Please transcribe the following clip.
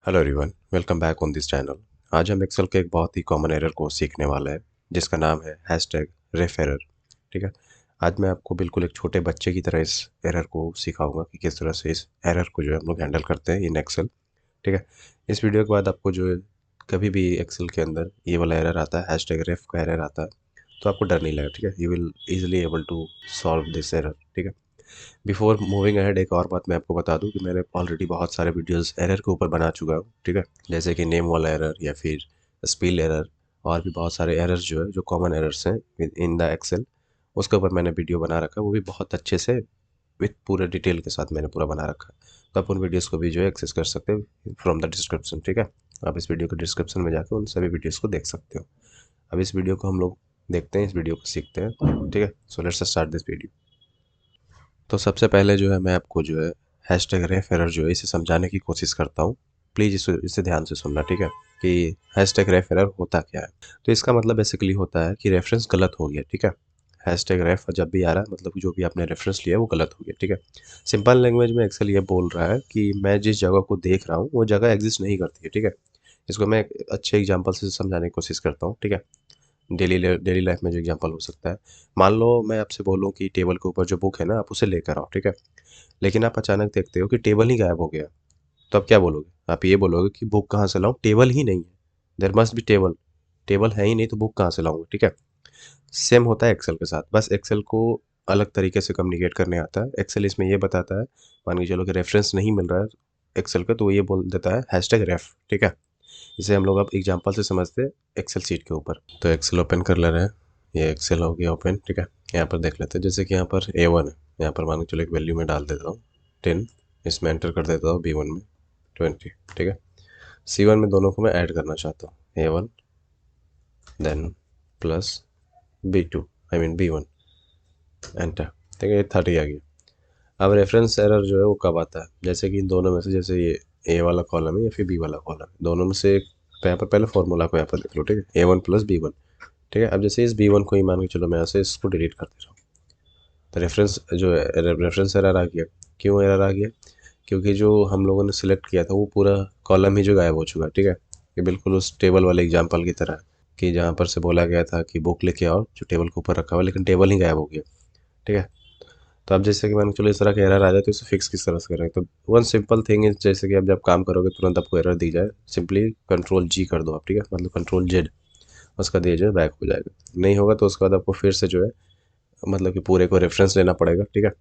Hello everyone, welcome back on this channel. आज हम Excel के एक बहुत ही कॉमन एरर को सीखने वाले हैं जिसका नाम है हैशटैग रेफ एरर। ठीक है। आज मैं आपको बिल्कुल एक छोटे बच्चे की तरह इस एरर को सिखाऊंगा कि किस तरह से इस एरर को जो है हम लोग हैंडल करते हैं इन एक्सेल। ठीक है। इस वीडियो के बाद आपको जो है कभी भी एक्सेल के अंदर ये वाला एरर आता है, हैशटैग रेफ का एरर आता है, तो आपको डर नहीं लगेगा। ठीक है। You will easily able to solve this error. ठीक है। बिफोर मूविंग अहेड एक और बात मैं आपको बता दूं कि मैंने ऑलरेडी बहुत सारे वीडियोस एरर के ऊपर बना चुका हूँ। ठीक है। जैसे कि नेम वाला एरर या फिर स्पेल एरर, और भी बहुत सारे एरर्स जो है जो कॉमन एरर्स हैं इन द एक्सेल, उसके ऊपर मैंने वीडियो बना रखा है, वो भी बहुत अच्छे से विथ पूरे डिटेल के साथ मैंने पूरा बना रखा है। तो आप उन वीडियोस को भी जो है एक्सेस कर सकते हो फ्रॉम द डिस्क्रिप्शन। ठीक है। आप इस वीडियो के डिस्क्रिप्शन में जाकर उन सभी वीडियोस को देख सकते हो। अब इस वीडियो को हम लोग देखते हैं, इस वीडियो को सीखते हैं। ठीक है। So let's start this video. तो सबसे पहले जो है मैं आपको जो है हैशटैग रेफ एरर जो है इसे समझाने की कोशिश करता हूँ। प्लीज़ इसे ध्यान से सुनना। ठीक है। कि हैशटैग रेफ एरर होता क्या है। तो इसका मतलब बेसिकली होता है कि रेफरेंस गलत हो गया। ठीक है। हैशटैग रेफ जब भी आ रहा है मतलब जो भी आपने रेफरेंस लिया है वो गलत हो गया। ठीक है। सिंपल लैंग्वेज में एक्सेल ये बोल रहा है कि मैं जिस जगह को देख रहा हूँ वो जगह एग्जिस्ट नहीं करती है। ठीक है। इसको मैं एक अच्छे एग्जाम्पल से समझाने की कोशिश करता हूँ। ठीक है। डेली लाइफ में जो एग्जांपल हो सकता है, मान लो मैं आपसे बोलूँ कि टेबल के ऊपर जो बुक है ना आप उसे लेकर आओ। ठीक है। लेकिन आप अचानक देखते हो कि टेबल ही गायब हो गया, तो आप क्या बोलोगे? आप ये बोलोगे कि बुक कहाँ से लाऊं, टेबल ही नहीं है। There must be table. Table है ही नहीं तो बुक कहाँ से लाऊंगा। ठीक है। सेम होता है एक्सेल के साथ, बस एक्सेल को अलग तरीके से कम्युनिकेट करने आता है। एक्सेल इसमें ये बताता है, मान के चलो कि रेफरेंस नहीं मिल रहा है एक्सेल का, तो वो ये बोल देता है हैशटैग रेफ। ठीक है। इसे हम लोग अब एग्जांपल से समझते हैं एक्सेल शीट के ऊपर। तो एक्सेल ओपन कर ले रहे हैं। ये एक्सेल हो गया ओपन। ठीक है। यहाँ पर देख लेते हैं, जैसे कि यहाँ पर A1 है। यहाँ पर मान के चलो एक वैल्यू में डाल देता हूँ 10, इसमें एंटर कर देता हूँ B1 में 20। ठीक है। C1 में दोनों को मैं ऐड करना चाहता हूँ, A1 then plus B2, I mean B1, enter. ठीक है। ये 30 आ गया। अब रेफरेंस एरर जो है वो कब आता है, जैसे कि इन दोनों में से, जैसे ये ए वाला कॉलम है या फिर बी वाला कॉलम है, दोनों में से यहाँ पर पहले फॉर्मूला को यहाँ पर देख लो। ठीक है। A1 plus B1। ठीक है। अब जैसे इस B1 को ही मान के चलो मैं ऐसे इसको डिलीट कर दे रहा हूँ, तो रेफरेंस जो है रेफरेंस एरर आ गया। क्यों एरर आ गया? क्योंकि जो हम लोगों ने सिलेक्ट किया था वो पूरा कॉलम ही जो गायब हो चुका है। ठीक है। ये बिल्कुल उस टेबल वाले एग्जांपल की तरह है कि जहाँ पर से बोला गया था कि बुक लेके आओ जो टेबल के ऊपर रखा हुआ है, लेकिन टेबल ही गायब हो गया। ठीक है। तो अब जैसे कि मान के चलो इस तरह का एरर आ जाए तो इसे फिक्स किस तरह से करें, तो वन सिंपल थिंग इज, जैसे कि अब जब काम करोगे तुरंत आपको एरर दी जाए, सिंपली कंट्रोल जी कर दो आप। ठीक है। मतलब कंट्रोल जेड, उसका दिए जो है बैक हो जाएगा। नहीं होगा तो उसके बाद आपको फिर से जो है मतलब कि पूरे को रेफरेंस लेना पड़ेगा। ठीक है।